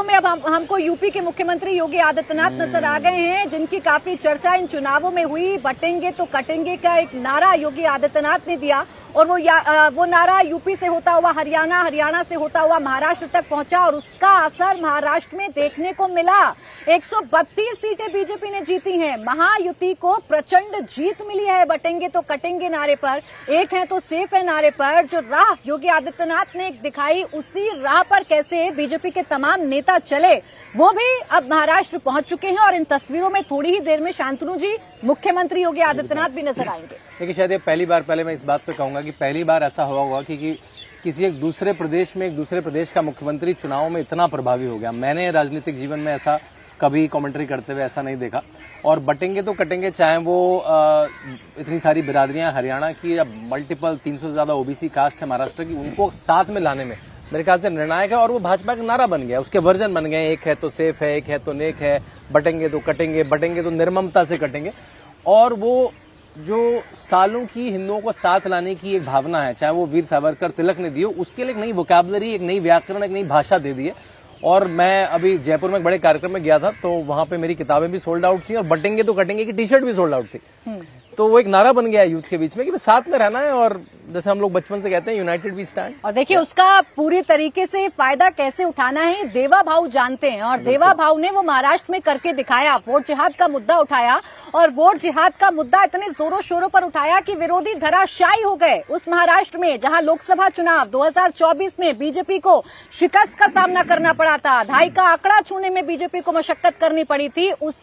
तस्वीरों में अब हमको यूपी के मुख्यमंत्री योगी आदित्यनाथ नजर आ गए हैं, जिनकी काफी चर्चा इन चुनावों में हुई। बटेंगे तो कटेंगे का एक नारा योगी आदित्यनाथ ने दिया और वो नारा यूपी से होता हुआ हरियाणा, हरियाणा से होता हुआ महाराष्ट्र तक पहुंचा और उसका असर महाराष्ट्र में देखने को मिला। 132 सीटें बीजेपी ने जीती हैं। महायुति को प्रचंड जीत मिली है बटेंगे तो कटेंगे नारे पर, एक है तो सेफ है नारे पर। जो राह योगी आदित्यनाथ ने दिखाई, उसी राह पर कैसे बीजेपी के तमाम नेता चले, वो भी अब महाराष्ट्र पहुंच चुके हैं और इन तस्वीरों में थोड़ी ही देर में शांतनु जी मुख्यमंत्री योगी आदित्यनाथ भी नजर आएंगे। देखिए, शायद ये पहली बार, पहले मैं इस बात पे कहूंगा कि पहली बार ऐसा हुआ होगा कि किसी एक दूसरे प्रदेश में एक दूसरे प्रदेश का मुख्यमंत्री चुनाव में इतना प्रभावी हो गया। मैंने राजनीतिक जीवन में ऐसा कभी कमेंट्री करते हुए ऐसा नहीं देखा। और बटेंगे तो कटेंगे, चाहे वो इतनी सारी बिरादरियां हरियाणा की या मल्टीपल 300 से ज्यादा ओबीसी कास्ट है महाराष्ट्र की, उनको साथ में लाने में मेरे ख्याल से निर्णायक है। और वो भाजपा का नारा बन गया, उसके वर्जन बन गए। एक है तो सेफ है, एक है तो नेक है, बटेंगे तो कटेंगे, बटेंगे तो निर्ममता से कटेंगे। और वो जो सालों की हिंदुओं को साथ लाने की एक भावना है, चाहे वो वीर सावरकर, तिलक ने दी हो, उसके लिए एक नई वोकैबुलरी, एक नई व्याकरण, एक नई भाषा दे दी है। और मैं अभी जयपुर में एक बड़े कार्यक्रम में गया था, तो वहां पे मेरी किताबें भी सोल्ड आउट थी और बटेंगे तो कटेंगे की टी शर्ट भी सोल्ड आउट थी। तो वो एक नारा बन गया यूथ के बीच में कि साथ में रहना है, और जैसे हम लोग बचपन से कहते हैं, यूनाइटेड वी स्टैंड। और देखिए उसका पूरी तरीके से फायदा कैसे उठाना है देवा भाऊ जानते हैं, और देवा भाऊ ने वो महाराष्ट्र में करके दिखाया। वोट जिहाद का मुद्दा उठाया और वोट जिहाद का मुद्दा इतने जोरों शोरों पर उठाया कि विरोधी धराशायी हो गए। उस महाराष्ट्र में जहां लोकसभा चुनाव 2024 में बीजेपी को शिकस्त का सामना करना पड़ा था, 2.5 का आंकड़ा छूने में बीजेपी को मशक्कत करनी पड़ी थी, उस